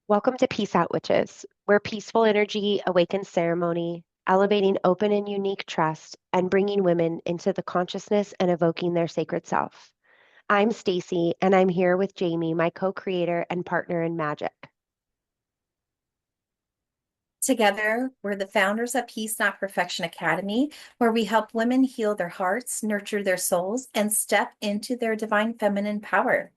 Welcome to Peaceout Witches, where peaceful energy awakens ceremony, elevating open and unique trust, and bringing women into the consciousness and evoking their sacred self. I'm Stacy, and I'm here with Jamie, my co-creator and partner in magic. Together, we're the founders of Peace Not Perfection Academy, where we help women heal their hearts, nurture their souls, and step into their divine feminine power.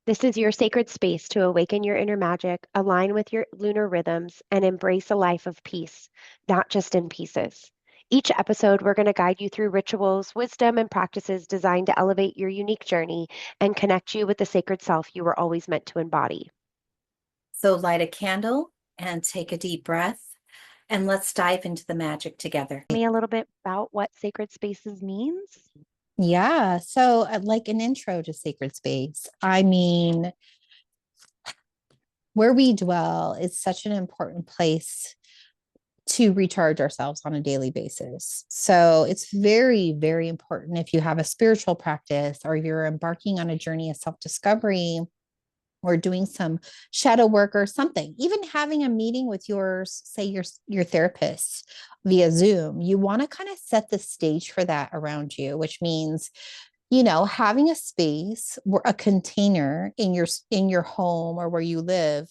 This is your sacred space to awaken your inner magic, align with your lunar rhythms, and embrace a life of peace, not just in pieces. Each episode, we're going to guide you through rituals, wisdom, and practices designed to elevate your unique journey and connect you with the sacred self you were always meant to embody. So light a candle and take a deep breath, and let's dive into the magic together. Me a little bit about what sacred spaces means? Yeah. So, like an intro to sacred space. I mean, where we dwell is such an important place to recharge ourselves on a daily basis. So, it's very, very important if you have a spiritual practice or you're embarking on a journey of self discovery or doing some shadow work or something, even having a meeting with your therapist via Zoom. You want to kind of set the stage for that around you, which means having a space or a container in your home or where you live.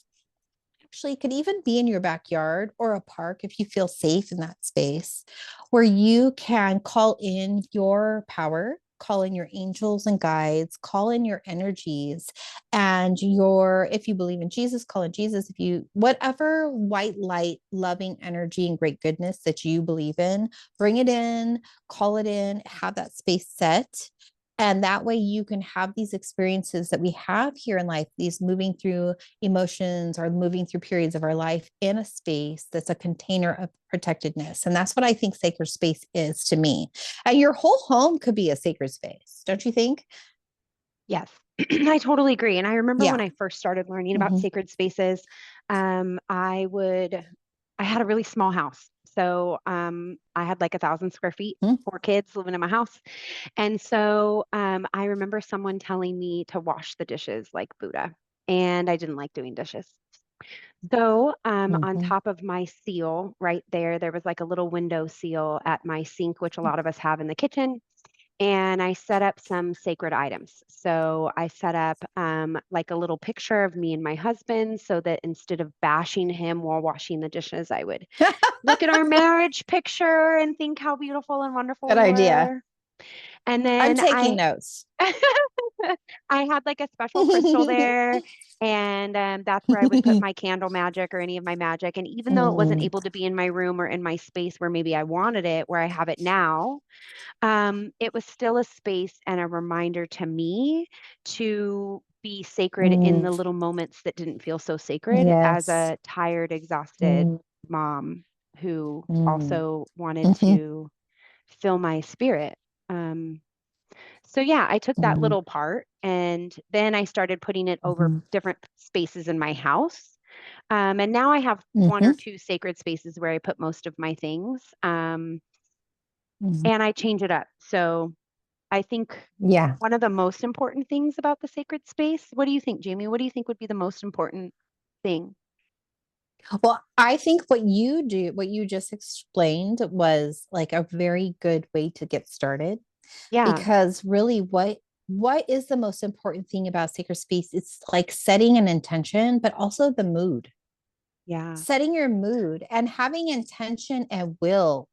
Actually, it could even be in your backyard or a park if you feel safe in that space, where you can call in your power, call in your angels and guides, call in your energies, and if you believe in Jesus, call in Jesus. If you, whatever white light, loving energy, and great goodness that you believe in, bring it in, call it in, have that space set. And that way you can have these experiences that we have here in life, these moving through emotions or moving through periods of our life in a space that's a container of protectedness. And that's what I think sacred space is to me. And your whole home could be a sacred space, don't you think? Yes, I totally agree. And I remember when Yeah. I first started learning about Mhm. sacred spaces, I had a really small house. So I had like 1,000 square feet, Mhm. 4 kids living in my house. And so I remember someone telling me to wash the dishes like Buddha, and I didn't like doing dishes. So on Mhm. top of my seal right there, there was like a little window seal at my sink, which a lot of us have in the kitchen, and I set up some sacred items. So I set up like a little picture of me and my husband so that instead of bashing him while washing the dishes, I would look at our marriage picture and think how beautiful and wonderful Good we idea. were. And I'm then taking I notes. I had like a special crystal there, and that's where I would put my candle magic or any of my magic. And even though it wasn't Mm, able to be in my room or in my space where maybe I wanted it, where I have it now, it was still a space and a reminder to me to be sacred in mm, the little moments that didn't feel so sacred as yes. a tired, exhausted Mm, mom who mm, also wanted mhm, to fill my spirit. Um, so yeah, I took that mm, little part and then I started putting it over mhm, different spaces in my house. And now I have one or mhm, two sacred spaces where I put most of my things. mhm. And I change it up. So I think Yeah. one of the most important things about the sacred space, what do you think, Jamie? What do you think would be the most important thing? Well, I think what you do, what you just explained was like a very good way to get started Yeah, because really what is the most important thing about sacred space? It's like setting an intention, but also the mood. yeah, Setting your mood and having intention and will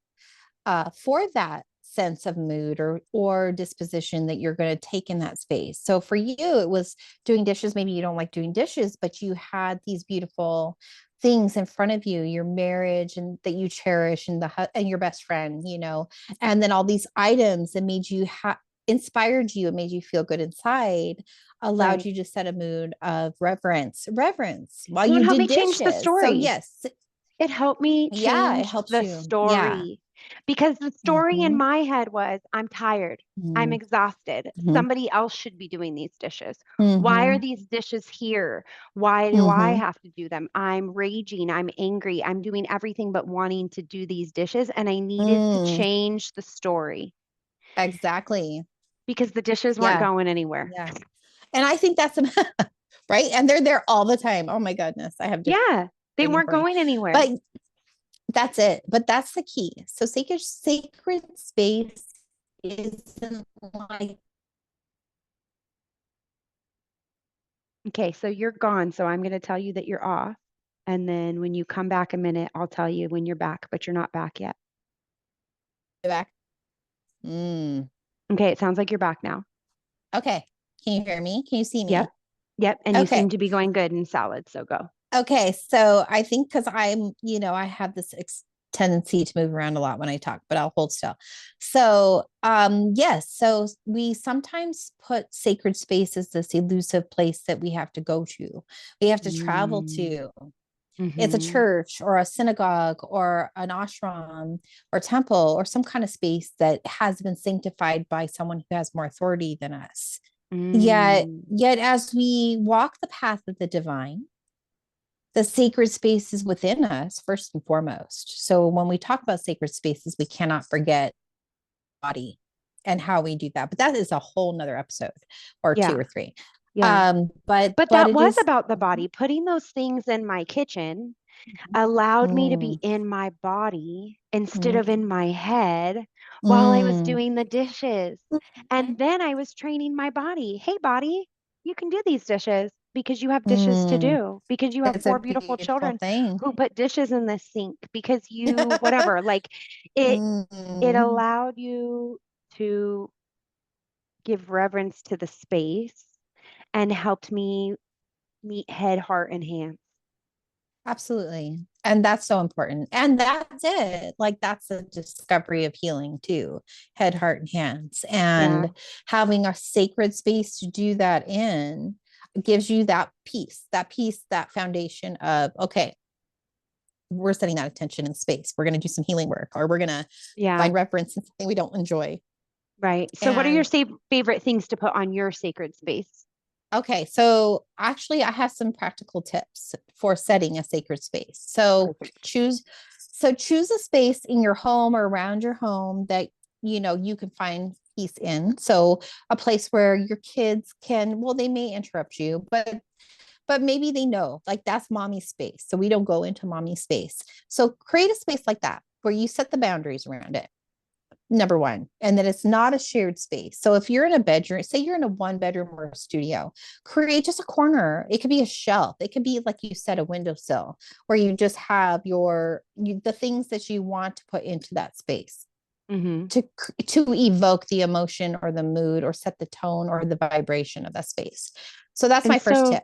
for that sense of mood or disposition that you're going to take in that space. So for you, it was doing dishes. Maybe you don't like doing dishes, but you had these beautiful things in front of you, your marriage and that you cherish and your best friend, and then all these items that made you inspired you and made you feel good inside, allowed right. you to set a mood of reverence while Well, it you helped did me change the dishes. So story. yes, It helped me yeah, it change helps the you. Yeah. story because the story in Mm-hmm. my head was I'm tired. I'm exhausted. Mm-hmm. Somebody else should be doing these dishes. Why are Mm-hmm. these dishes here? Why do I Mm-hmm. have to do them? I'm raging. I'm angry. I'm doing everything but wanting to do these dishes. And I needed to Mm, change the story exactly. because the dishes weren't Yeah. going anywhere. Yeah. And I think that's right? And they're there all the time. Oh my goodness, I have Yeah, they debating weren't for you. going anywhere. But that's it. But that's the key. So sacred space isn't like Okay, so you're gone. So I'm going to tell you that you're off. And then when you come back a minute, I'll tell you when you're back, but you're not back yet. back. Mm. Okay, it sounds like you're back now. Okay. Can you hear me? Can you see Yep. me? Yep. And you Okay. seem to be going good in salad. So go. Okay. So I think because I have this tendency to move around a lot when I talk, but I'll hold still. So, yes. So we sometimes put sacred space as this elusive place that we have to go to, we have to travel Mm. to. It's a Mm-hmm. church or a synagogue or an ashram or temple or some kind of space that has been sanctified by someone who has more authority than us. Yet, Mm. yet as we walk the path of the divine, the sacred space is within us first and foremost. So when we talk about sacred spaces, we cannot forget body and how we do that. But that is a whole nother episode or two Yeah. or three. Yeah. But But that it was is. about the body. Putting those things in my kitchen allowed me to be Mm, in my body instead of mm, in my head while I was mm, doing the dishes. And then I was training my body. Hey, body, you can do these dishes because you have dishes to mm. do, because you have It's a four beautiful beautiful children thing. who put dishes in the sink, because you, whatever, like it, it Mm, allowed you to give reverence to the space and helped me meet head, heart, and hands. absolutely. And that's so important. And that's it. Like that's a discovery of healing too, head, heart, and hands. Yeah. And having a sacred space to do that in gives you that peace, that foundation of, okay, we're setting that attention in space. We're going to do some healing work, or we're going to Yeah. find reference in something we don't enjoy. Right. So, what are your And favorite things to put on your sacred space? okay, so actually, I have some practical tips for setting a sacred space. Perfect. Choose a space in your home or around your home that you can find peace in. So a place where your kids can, well, they may interrupt you, but maybe they know like that's mommy's space. So we don't go into mommy's space. So create a space like that where you set the boundaries around it. Number one, and that it's not a shared space. So if you're in a bedroom, say you're in a one bedroom or a studio, create just a corner. It could be a shelf. It could be, like you said, a windowsill where you just have the things that you want to put into that space Hmm. to evoke the emotion or the mood or set the tone or the vibration of that space. So that's And my first so, tip.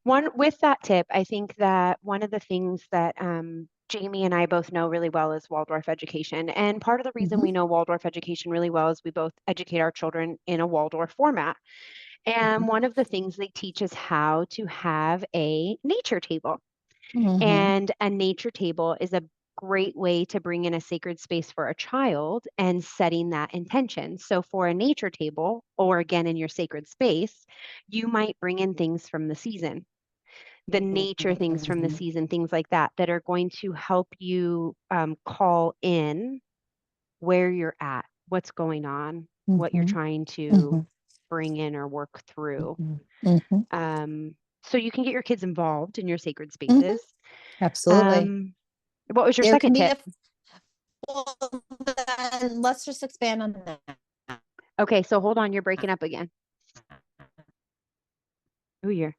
one with that tip, I think that one of the things that Jamie and I both know really well is Waldorf education. And part of the reason Mm-hmm, we know Waldorf education really well is we both educate our children in a Waldorf format. And one of the things they teach is how to have a nature table. mm-hmm, And a nature table is a great way to bring in a sacred space for a child and setting that intention. So, for a nature table, or again in your sacred space, you might bring in things from the season, the nature things from the mm-hmm, season, things like that, that are going to help you call in where you're at, what's going on, what you're mm-hmm, trying to mm-hmm, bring in or work through. mm-hmm, mm-hmm, Um, so, you can get your kids involved in your sacred mm-hmm. spaces. Absolutely. Um, what was your There can second be tip? a Well, then let's just expand on that. Okay, so hold on, you're breaking up again. Ooh, you're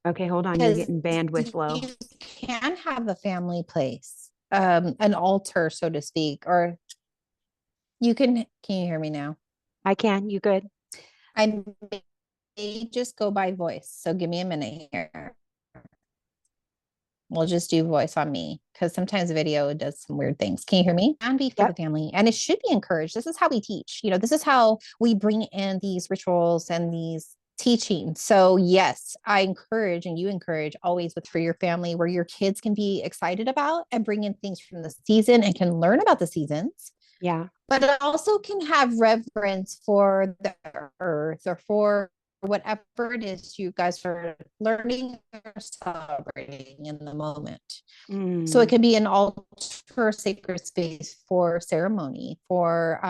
okay. Hold on, you're Because getting bandwidth low. you can have a family place, an altar, so to speak, or can you hear me now? I can. You good? I may just go by voice. So give me a minute here. We'll just do voice on me because sometimes video does some weird things. Can you hear me? And be for the Yep. family. And it should be encouraged. This is how we teach. This is how we bring in these rituals and these teachings. So yes, I encourage and you encourage always with for your family where your kids can be excited about and bring in things from the season and can learn about the seasons, Yeah. but it also can have reverence for the earth or for whatever it is you guys are learning or celebrating in the moment. So it Mm, can be an altar for a sacred space for ceremony, for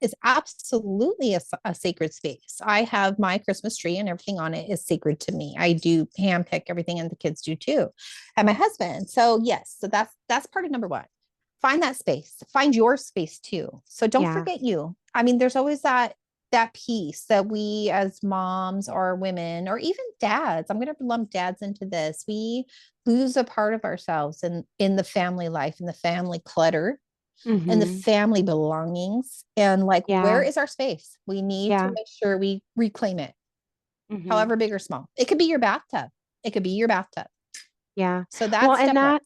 is absolutely a sacred space. I have my Christmas tree and everything on it is sacred to me. I do handpick everything, and the kids do too, and my husband. So yes, so that's part of number one. Find that space, find your space too. So don't Yeah. forget you. I mean, there's always that piece that we as moms or women or even dads, I'm going to lump dads into this, we lose a part of ourselves in the family life, in the family clutter, and the Mm-hmm. family belongings, and like, where Yeah. is our space? We need to Yeah. make sure we reclaim it, Mm-hmm. however big or small. It could be your bathtub, it could be your bathtub. Yeah. So Well, that's and step one.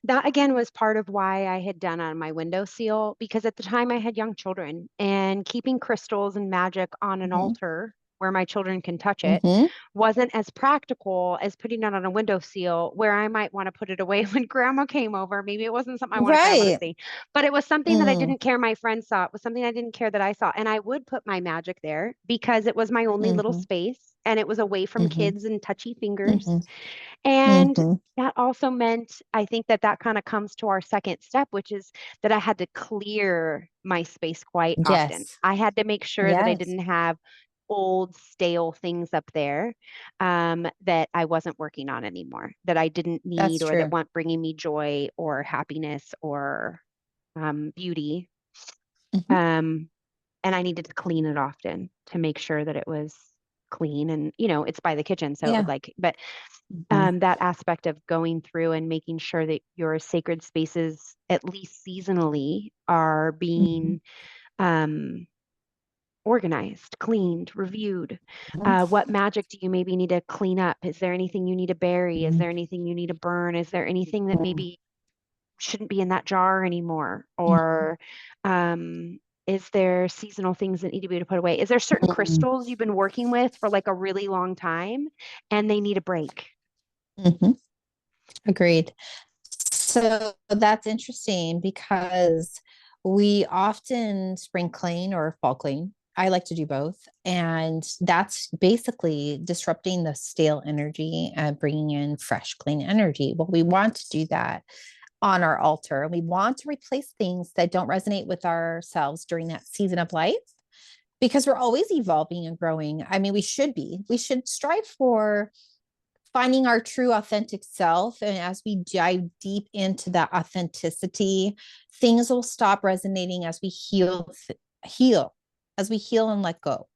that again was part of why I had done on my windowsill, because at the time I had young children, and keeping crystals and magic on an Mm-hmm. altar where my children can touch it Mm-hmm. wasn't as practical as putting it on a windowsill where I might want to put it away when grandma came over. Maybe it wasn't something I wanted grandma to Right. see, but it was something that I Mm. didn't care my friends saw. It was something I didn't care that I saw. And I would put my magic there because it was my only little Mm-hmm. space and it was away from Mm-hmm. kids and touchy fingers. Mm-hmm. And Mm-hmm. that also meant, I think that that kind of comes to our second step, which is that I had to clear my space quite often. Yes. I had to make sure that I Yes. didn't have old, stale things up there that I wasn't working on anymore, that I didn't That's need or that true. weren't bringing me joy or happiness or beauty. Mm-hmm. Um, and I needed to clean it often to make sure that it was clean. And, it's by the kitchen. So it would Yeah. like, but Mm-hmm. that aspect of going through and making sure that your sacred spaces, at least seasonally, are Mm-hmm. being um, organized, cleaned, reviewed. What magic do you maybe need to clean up? Is there anything you need to bury? Is there anything you need to burn? Is there anything that maybe shouldn't be in that jar anymore? Or is there seasonal things that need to be put away? Is there certain Mm-hmm. crystals you've been working with for like a really long time and they need a break? Mm-hmm. Agreed. So that's interesting because we often spring clean or fall clean. I like to do both. And that's basically disrupting the stale energy and bringing in fresh, clean energy. Well, we want to do that on our altar. We want to replace things that don't resonate with ourselves during that season of life because we're always evolving and growing. I mean, we should be. We should strive for finding our true authentic self. And as we dive deep into that authenticity, things will stop resonating as we heal, as we heal and let go.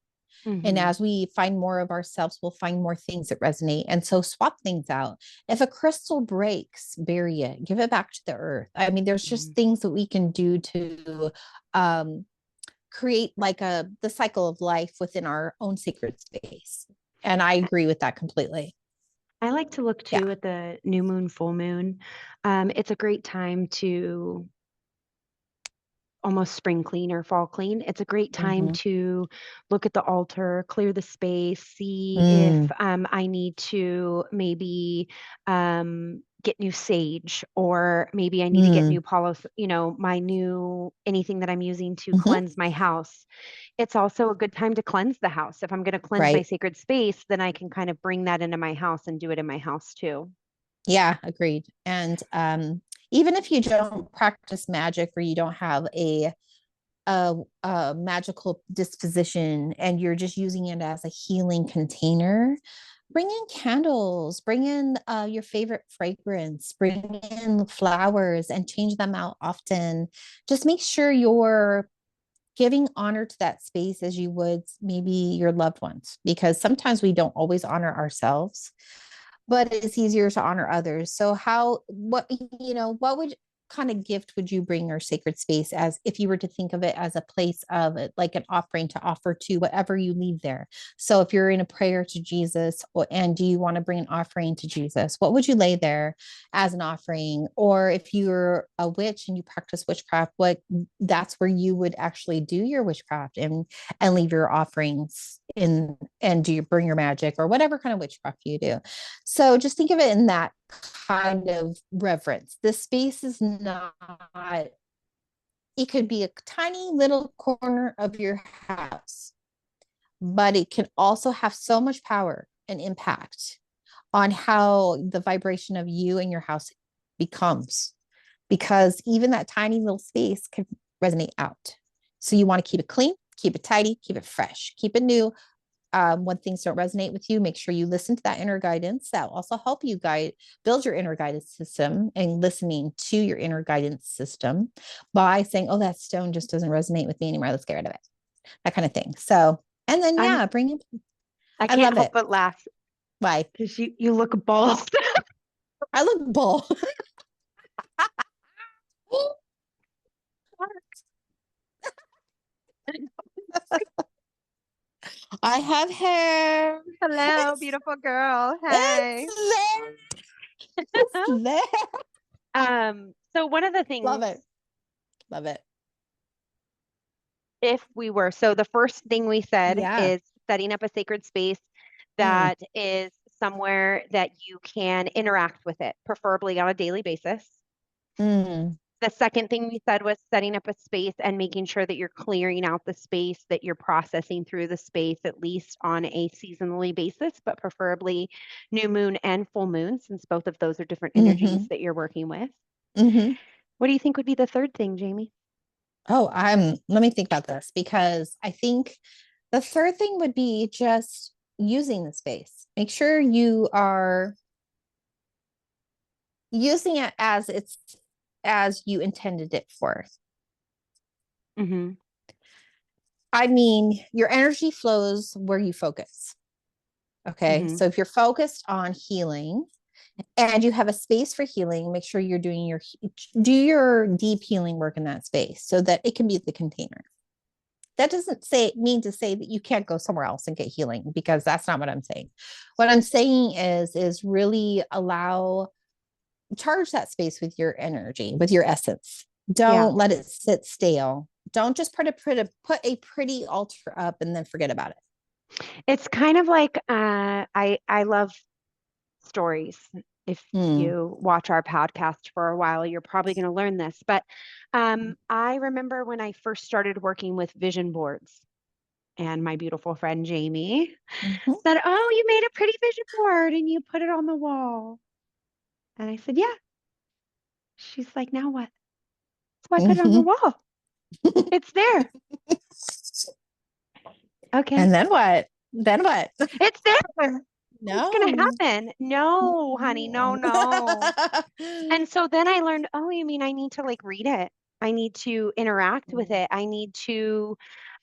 And Hmm. as we find more of ourselves, we'll find more things that resonate. And so swap things out. If a crystal breaks, bury it, give it back to the earth. I mean, there's just things that we can do to um, create like the cycle of life within our own sacred space. And I agree with that completely. I like to look Yeah. too at the new moon, full moon. It's a great time to almost spring clean or fall clean. It's a great time Mm-hmm. to look at the altar, clear the space, see if Mm, I need to maybe get new sage, or maybe I need to get mm, new policy, my new anything that I'm using to mhm. cleanse my house. It's also a good time to cleanse the house. If I'm going to cleanse my Right. sacred space, then I can kind of bring that into my house and do it in my house too. Yeah, agreed. And even if you don't practice magic or you don't have a magical disposition and you're just using it as a healing container, bring in candles, bring in your favorite fragrance, bring in flowers and change them out often. Just make sure you're giving honor to that space as you would maybe your loved ones, because sometimes we don't always honor ourselves, but it's easier to honor others. So what would kind of gift would you bring your sacred space, as if you were to think of it as a place of like an offering to offer to whatever you leave there? So if you're in a prayer to Jesus, and do you want to bring an offering to Jesus, what would you lay there as an offering? Or if you're a witch and you practice witchcraft, what that's where you would actually do your witchcraft and leave your offerings in, and do you bring your magic or whatever kind of witchcraft you do. So just think of it in that kind of reverence. The space is not, it could be a tiny little corner of your house, but it can also have so much power and impact on how the vibration of you and your house becomes. because even that tiny little space can resonate out. So you want to keep it clean, keep it tidy, keep it fresh, keep it new. When things don't resonate with you, make sure you listen to that inner guidance. That will also help you build your inner guidance system, and listening to your inner guidance system by saying, oh, that stone just doesn't resonate with me anymore. Let's get rid of it. That kind of thing. So, and then, I'm, yeah, bring it. I I can't love help it. but laugh Why? because you look bald. I look bull. I have hair. Hello, It's, beautiful girl. it's Hey. there. It's there. So one of the Love things, it. Love it. if we were, so the first thing we said Yeah. is setting up a sacred space Mm, that is somewhere that you can interact with it, preferably on a daily basis. mm, The second thing we said was setting up a space and making sure that you're clearing out the space, that you're processing through the space at least on a seasonally basis, but preferably new moon and full moon, since both of those are different energies hmm that you're working with. hmm What do you think would be the third thing, Jamie? Oh, let me think about this, because I think the third thing would be just using the space. Make sure you are using it as you intended it for. Mm-hmm. I mean, your energy flows where you focus. Okay. Mm-hmm. So if you're focused on healing and you have a space for healing, make sure you're do your deep healing work in that space so that it can be the container. That doesn't mean to say that you can't go somewhere else and get healing, because that's not what I'm saying. What I'm saying is really charge that space with your energy, with your essence. Yeah. Don't let it sit stale. Don't just put a pretty altar up and then forget about it. It's kind of like I love stories. If Mm, you watch our podcast for a while, you're probably going to learn this. But I remember when I first started working with vision boards, and my beautiful friend Jamie mhm. said, "Oh, you made a pretty vision board and you put it on the wall." And I said, "Yeah." She's like, "Now what?" So I put it on the Mhm. wall. It's there. Okay. And then what? Then what? It's there. What's going to No. happen? No, honey. No, No. no. And so then I learned, oh, you mean I need to like read it. I need to interact with it. I need to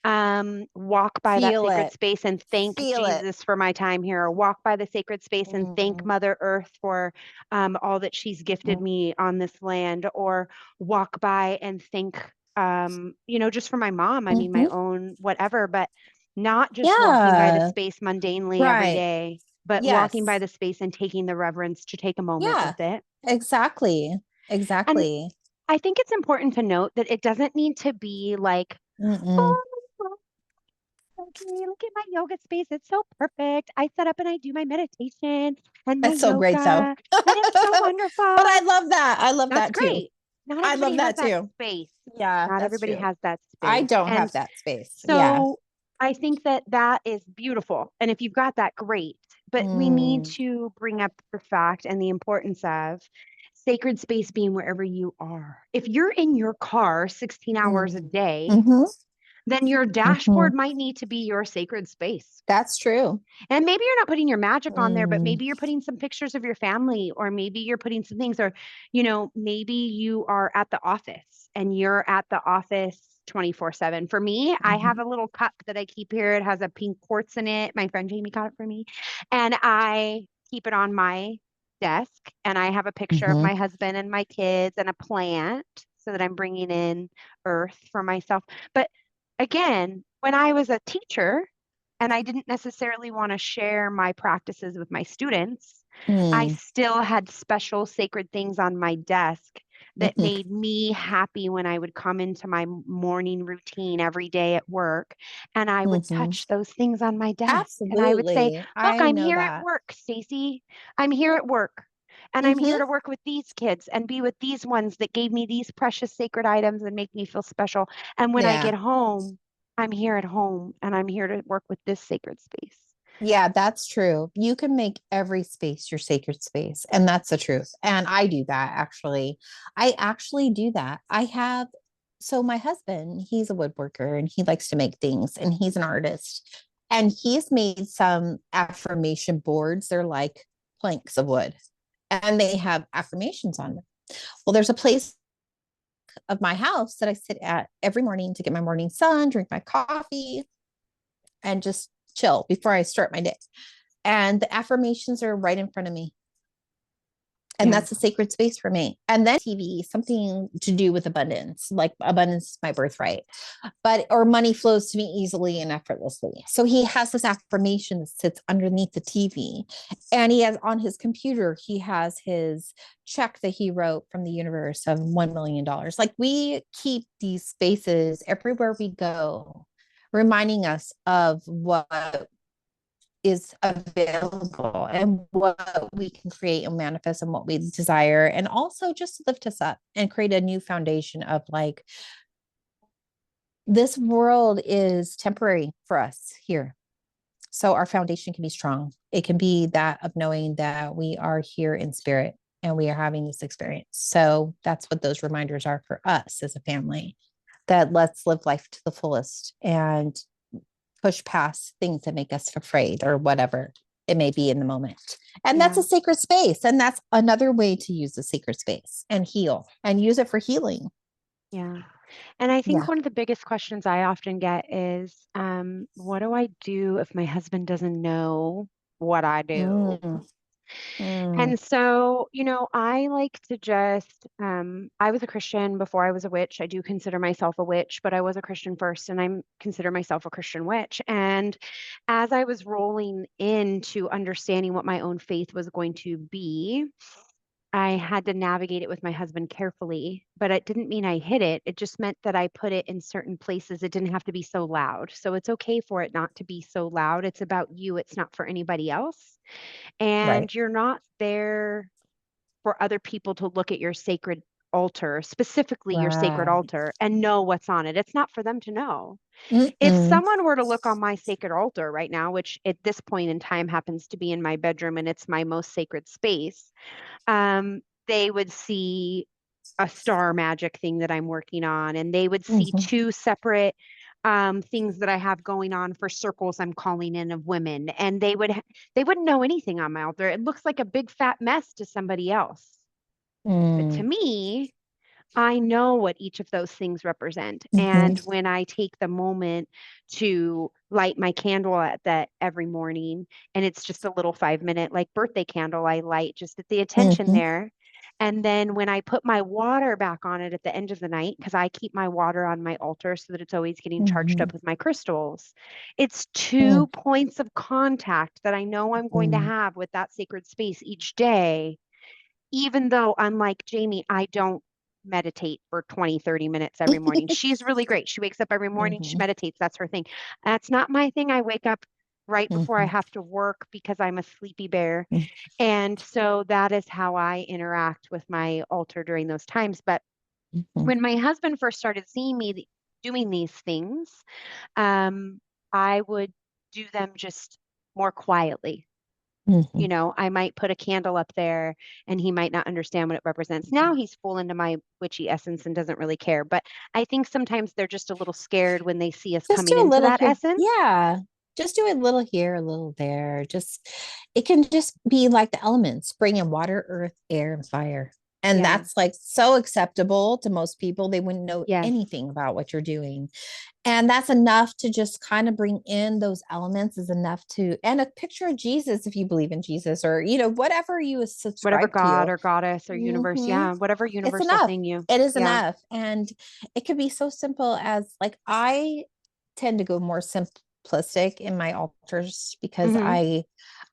walk by that Feel sacred it. space and thank Feel it. Jesus for my time here, or walk by the sacred space and thank Mm, Mother Earth for all that she's gifted mm. me on this land, or walk by and thank, just for my mom. I mean, my Mhm. own whatever, but not just walking by the Yeah. space mundanely every Right. day, but walking by Yes. the space and taking the reverence to take a moment Yeah. with it. Exactly. And Exactly. I think it's important to note that it doesn't need to be like, Mm-mm. oh, okay, look at my yoga space. It's so perfect. I set up and I do my meditation and my That's so great, though. yoga, and it's so But I wonderful. love that. I love That's that too. great. Not I everybody love has that that too. space. Yeah, Not that's everybody true. has that I space. don't And have that space. Yeah. so I think that that is beautiful. And if you've got that, great. But we need Mm, to bring up the fact and the importance of sacred space being wherever you are. If you're in your car 16 hours a mm, day, hmm then your hmm dashboard might need to be your sacred space. That's true. And maybe you're not putting your magic on there, but Mm, maybe you're putting some pictures of your family, or maybe you're putting some things, or, maybe you are at the office and you're at the office 24/7. For me, I have mhm, a little cup that I keep here. It has a pink quartz in it. My friend Jamie got it for me. And I keep it on my desk. And I have a picture of mhm, my husband and my kids and a plant so that I'm bringing in earth for myself. But again, when I was a teacher, and I didn't necessarily want to share my practices with my students, I mm, still had special sacred things on my desk that mhm, made me happy when I would come into my morning routine every day at work. And I would mhm. touch those things on my desk. And I would say, Absolutely. look, I I'm know here at that. work, Stacy. I'm here at work. And I'm here Hmm to work with these kids and be with these ones that gave me these precious sacred items and make me feel special. And when I Yeah. get home, I'm here at home and I'm here to work with this sacred space. Yeah, that's true. You can make every space your sacred space. And that's the truth. And I do that actually. I actually do that. So my husband, he's a woodworker and he likes to make things and he's an artist. And he's made some affirmation boards. They're like planks of wood and they have affirmations on them. Well, there's a place of my house that I sit at every morning to get my morning sun, drink my coffee, and just chill before I start my day. And the affirmations are right in front of me. And Yeah. that's a sacred space for me. And then TV, something to do with abundance, like abundance is my birthright, or money flows to me easily and effortlessly. So he has this affirmation that sits underneath the TV. And he has on his computer, he has his check that he wrote from the universe of $1 million. Like we keep these spaces everywhere we go, reminding us of what is available and what we can create and manifest and what we desire, and also just lift us up and create a new foundation of like, this world is temporary for us here, so our foundation can be strong. It can be that of knowing that we are here in spirit and we are having this experience. So that's what those reminders are for us as a family, that let's live life to the fullest and push past things that make us afraid or whatever it may be in the moment. And that's Yeah. a sacred space. And that's another way to use the sacred space and heal and use it for healing. Yeah. And I think Yeah. one of the biggest questions I often get is, what do I do if my husband doesn't know what I do? Mm, mm, And so, I like to just, I was a Christian before I was a witch. I do consider myself a witch, but I was a Christian first, and I consider myself a Christian witch. And as I was rolling into understanding what my own faith was going to be, I had to navigate it with my husband carefully, but it didn't mean I hid it. It just meant that I put it in certain places. It didn't have to be so loud. So it's okay for it not to be so loud. It's about you, it's not for anybody else. right. And you're not there for other people to look at your sacred altar, specifically your sacred Right. altar, and know what's on it. It's not for them to know. If Mm-mm, someone were to look on my sacred altar right now, which at this point in time happens to be in my bedroom and it's my most sacred space, they would see a star magic thing that I'm working on, and they would see mhm, two separate things that I have going on for circles I'm calling in of women, and they wouldn't know anything on my altar. It looks like a big fat mess to somebody else, but to mm, me, I know what each of those things represent. mhm, And when I take the moment to light my candle at that every morning, and it's just a little 5 minute like birthday candle I light just at the attention mhm, there. And then when I put my water back on it at the end of the night, because I keep my water on my altar so that it's always getting charged mhm, up with my crystals, it's mm, 2 points of contact that I know I'm going to mm, have with that sacred space each day, even though unlike Jamie, I don't meditate for 20, 30 minutes every morning. She's really great. She wakes up every morning, she mhm, meditates. That's her thing. That's not my thing. I wake up right before I mhm, have to work because I'm a sleepy bear. mhm, And so that is how I interact with my altar during those times. But mhm, when my husband first started seeing me doing these things, I would do them just more quietly. mhm, I might put a candle up there and he might not understand what it represents. Now he's full into my witchy essence and doesn't really care. But I think sometimes they're just a little scared when they see us just do coming a into little that here. essence. Yeah. Just do a little here, a little there. It can just be like the elements, bring in water, earth, air, and fire. And Yeah. that's like so acceptable to most people. They wouldn't know Yes. anything about what you're doing. And that's enough to just kind of bring in those elements is enough and a picture of Jesus, if you believe in Jesus or, whatever you Whatever subscribe God to. or goddess or universe. Mhm. Yeah. Whatever It's universal enough. thing you. It is Yeah. enough. And it could be so simple as like, I tend to go more simplistic in my altars because Hmm.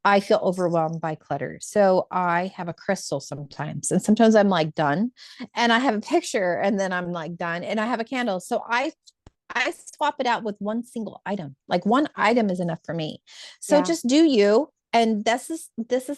I feel overwhelmed by clutter. So I have a crystal sometimes, and sometimes I'm like done, and I have a picture, and then I'm like done, and I have a candle. So I swap it out with one single item. Like one item is enough for me. So Yeah. just do you. And this is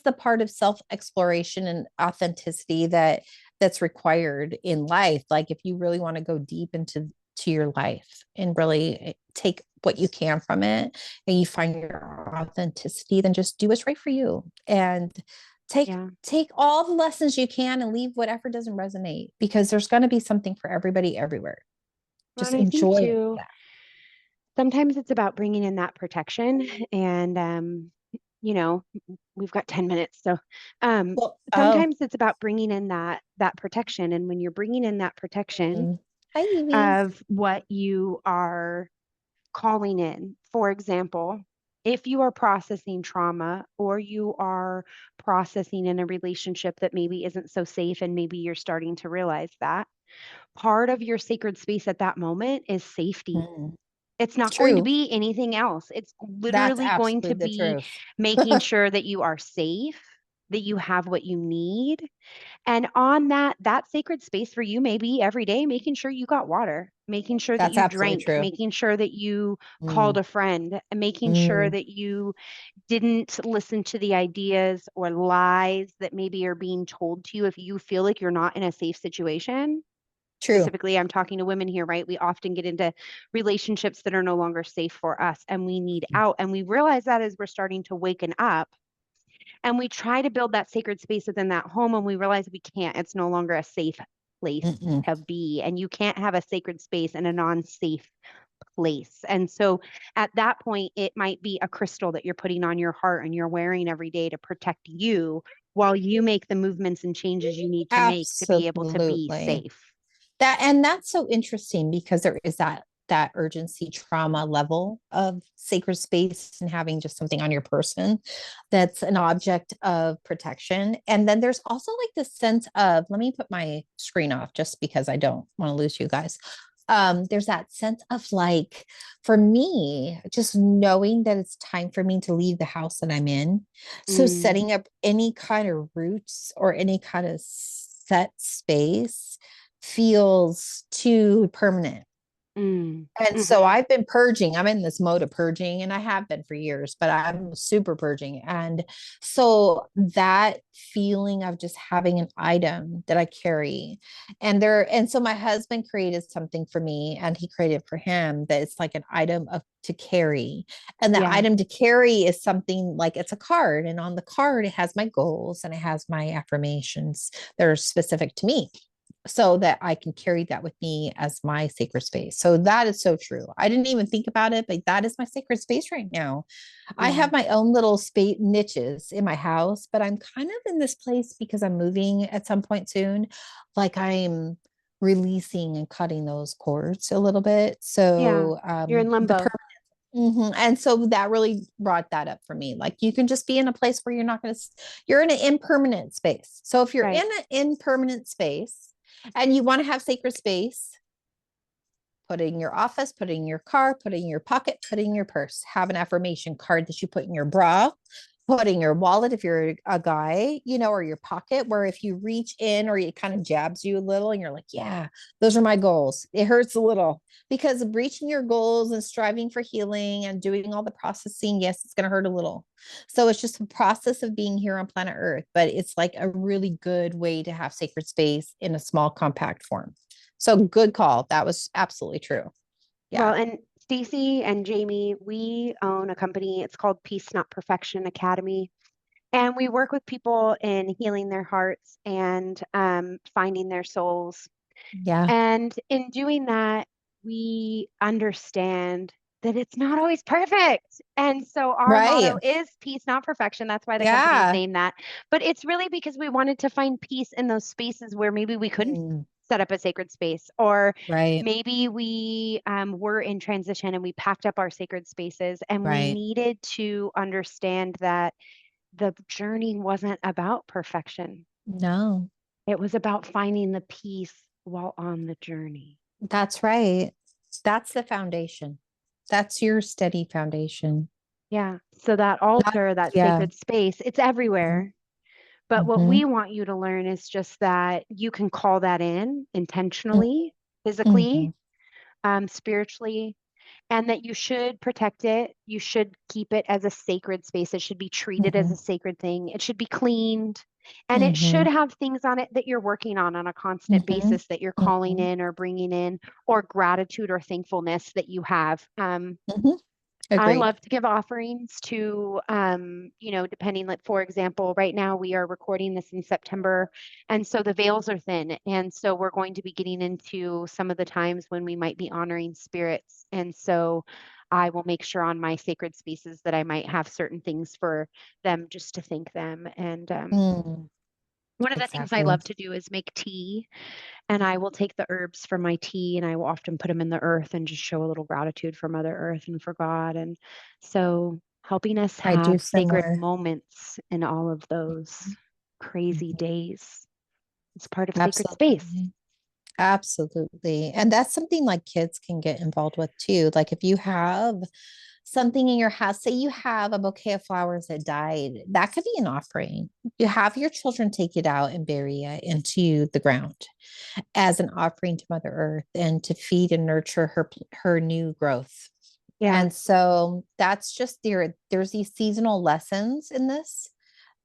the part of self exploration and authenticity that's required in life. Like if you really want to go deep into to your life and really take what you can from it, and you find your authenticity, then just do what's right for you and Yeah. take all the lessons you can and leave whatever doesn't resonate, because there's going to be something for everybody everywhere. Well, Just and I think enjoy it. too, Yeah. sometimes it's about bringing in that protection and, you know, we've got 10 minutes. So, Well, oh, sometimes it's about bringing in that protection. And when you're bringing in that protection hi, Evie. of what you are calling in, for example, if you are processing trauma or you are processing in a relationship that maybe isn't so safe, and maybe you're starting to realize that part of your sacred space at that moment is safety. Mm, It's not going to true. be anything else. It's That's literally going to absolutely the be truth. making sure that you are safe, that you have what you need. And on that sacred space for you may be every day making sure you got water, making sure that That's you absolutely drank, true. making sure that you called Mm, a friend, and making sure mm, that you didn't listen to the ideas or lies that maybe are being told to you if you feel like you're not in a safe situation. true. Specifically, I'm talking to women here, right? We often get into relationships that are no longer safe for us and we need out. And we realize that as we're starting to waken up, and we try to build that sacred space within that home, and we realize we can't. It's no longer a safe place Mm-mm. to be. And you can't have a sacred space in a non-safe place. And so at that point, it might be a crystal that you're putting on your heart and you're wearing every day to protect you while you make the movements and changes you need to make to be able to be Absolutely. safe. And that's so interesting, because there is that urgency trauma level of sacred space and having just something on your person that's an object of protection. And then there's also like this sense of, let me put my screen off just because I don't want to lose you guys. There's that sense of like, for me, just knowing that it's time for me to leave the house that I'm in. So Mm, setting up any kind of roots or any kind of set space feels too permanent. mm, And so mhm. I've been purging. I'm in this mode of purging, and I have been for years, but I'm super purging. And so that feeling of just having an item that I carry, and so my husband created something for me, and he created for him, that it's like an item of to carry. And the Yeah. item to carry is something like, it's a card. And on the card, it has my goals and it has my affirmations that are specific to me, so that I can carry that with me as my sacred space. So that is so true. I didn't even think about it, but that is my sacred space right now. I Yeah. have my own little space niches in my house, but I'm kind of in this place because I'm moving at some point soon. Like I'm releasing and cutting those cords a little bit. Yeah. So You're in limbo. and so that really brought that up for me. Like you can just be in a place where you're not going to, you're in an impermanent space. So if you're Right. in an impermanent space and you want to have sacred space, put it in your office, put it in your car, put it in your pocket, put it in your purse. Have an affirmation card that you put in your bra, put in your wallet if you're a guy, or your pocket, where if you reach in or it kind of jabs you a little and you're like, yeah, those are my goals. It hurts a little because reaching your goals and striving for healing and doing all the processing, yes, it's going to hurt a little. So it's just a process of being here on planet Earth, but it's like a really good way to have sacred space in a small, compact form. So good call. That was absolutely true. Well, Yeah. and Stacy and Jamie, we own a company. It's called Peace Not Perfection Academy. And we work with people in healing their hearts and finding their souls. Yeah. And in doing that, we understand that it's not always perfect. And so our motto Right. is peace, not perfection. That's why the company is Yeah. named that. But it's really because we wanted to find peace in those spaces where maybe we couldn't Mm, set up a sacred space, or right. maybe we were in transition and we packed up our sacred spaces, and we Right. needed to understand that the journey wasn't about perfection. No, It was about finding the peace while on the journey. that's right. That's the foundation. That's your steady foundation. Yeah. So that That, altar, that yeah. sacred space, it's everywhere. But what Mm-hmm. we want you to learn is just that you can call that in intentionally, Mm-hmm. physically, spiritually, and that you should protect it. You should keep it as a sacred space. It should be treated as Mm-hmm. a sacred thing. It should be cleaned. And it should Mm-hmm. have things on it that you're working on a constant Mm-hmm. basis that you're calling Mm-hmm. in or bringing in, or gratitude or thankfulness that you have. Mm-hmm. I Agreed. love to give offerings to, depending, like, for example, right now we are recording this in September, and so the veils are thin. And so we're going to be getting into some of the times when we might be honoring spirits. And so I will make sure on my sacred spaces that I might have certain things for them just to thank them. And Mm, one of the things I exactly. love to do is make tea, and I will take the herbs from my tea and I will often put them in the earth and just show a little gratitude for Mother Earth and for God. And so helping us I do have sacred similar. moments in all of those crazy Mhm. days. It's part of sacred space. Absolutely. Absolutely. And that's something like kids can get involved with too. Like if you have something in your house, say you have a bouquet of flowers that died, that could be an offering. You have your children take it out and bury it into the ground as an offering to Mother Earth and to feed and nurture her new growth. Yeah. And so that's just there's these seasonal lessons in this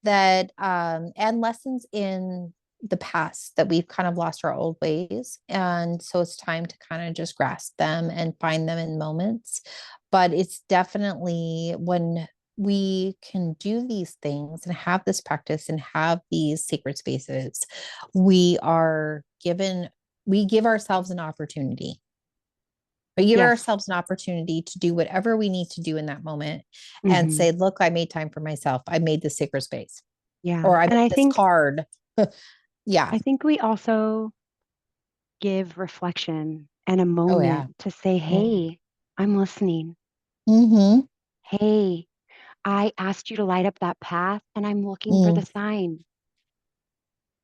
that and lessons in the past that we've kind of lost our old ways. And so it's time to kind of just grasp them and find them in moments. But it's definitely when we can do these things and have this practice and have these sacred spaces, we are given, we give ourselves an opportunity. We give Yes. ourselves an opportunity to do whatever we need to do in that moment and Hmm. say, look, I made time for myself. I made this sacred space Yeah. or I And made this card. Yeah. I think we also give reflection and a Oh, yeah. moment to say, hey, I'm listening. Mm-hmm. Hey, I asked you to light up that path and I'm looking for the Mm. sign.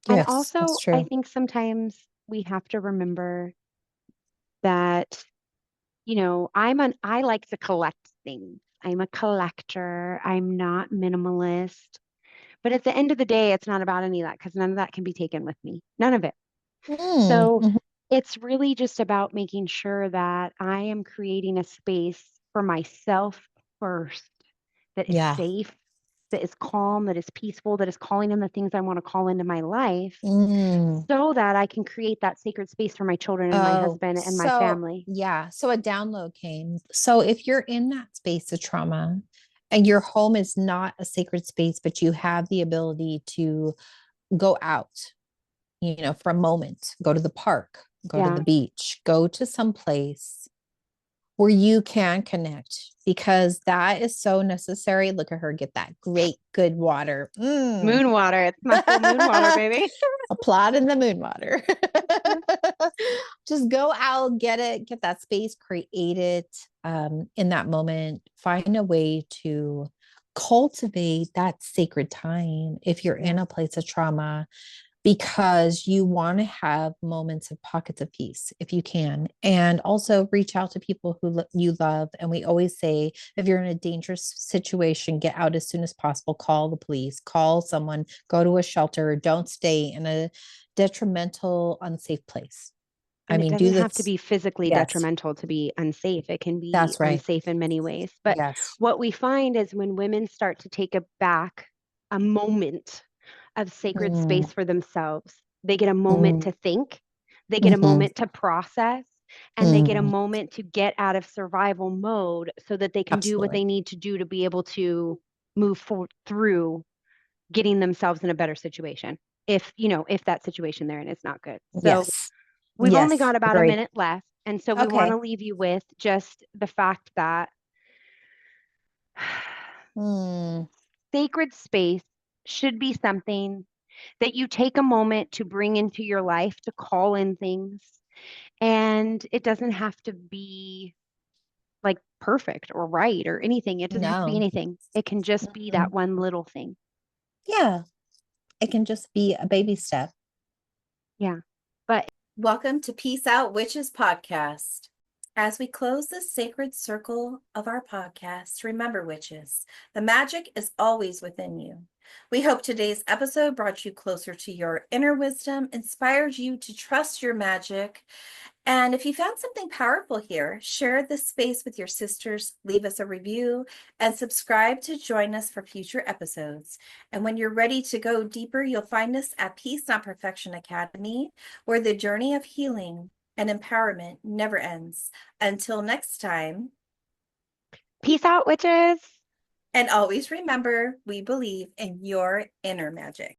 And Yes, that's also, I true. think sometimes we have to remember that, I like to collect things. I'm a collector. I'm not minimalist. But at the end of the day, it's not about any of that because none of that can be taken with me. None of it. Mm. So Mhm. it's really just about making sure that I am creating a space for myself first that is Yeah. safe, that is calm, that is peaceful, that is calling in the things I want to call into my life Mm. so that I can create that sacred space for my children and my Oh, husband and my so family. yeah. So a download came. So if you're in that space of trauma and your home is not a sacred space, but you have the ability to go out, for a moment, go to the park, go to the Yeah. beach, go to some place where you can connect because that is so necessary. Look at her get that great, good water. Mm. Moon water. It's my full moon water, baby. Applaud in the moon water. Just go out, get it, get that space, create it in that moment. Find a way to cultivate that sacred time if you're in Yeah. a place of trauma because you want to have moments of pockets of peace if you can. And also reach out to people who you love. And we always say, if you're in a dangerous situation, get out as soon as possible, call the police, call someone, go to a shelter, don't stay in a detrimental, unsafe place. I And it mean, do doesn't have to this. be physically Yes, detrimental to be unsafe. It can be that's right. unsafe in many ways. But Yes. what we find is when women start to take a moment of sacred Mm, space for themselves, they get a moment mm, to think, they get a mhm, moment to process, and they get a mm. moment to get out of survival mode so that they can do what Absolutely. they need to do to be able to move forward through getting themselves in a better situation. If that situation they're in is not good. So Yes. we've only Yes. got about a Agreed. minute left. And so we want Okay. to leave you with just the fact that Mm, sacred space should be something that you take a moment to bring into your life to call in things. And it doesn't have to be like perfect or right or anything. It doesn't have to be no. anything. It can just be that Mhm. one little thing. Yeah, it can just be a baby step. Yeah. But Welcome to Peaceout Witches podcast. As we close this sacred circle of our podcast, remember, witches, the magic is always within you. We hope today's episode brought you closer to your inner wisdom, inspired you to trust your magic, And if you found something powerful here, share this space with your sisters, leave us a review, and subscribe to join us for future episodes. And when you're ready to go deeper, you'll find us at Peace Not Perfection Academy, where the journey of healing and empowerment never ends. Until next time, Peace out, witches. and always remember, we believe in your inner magic.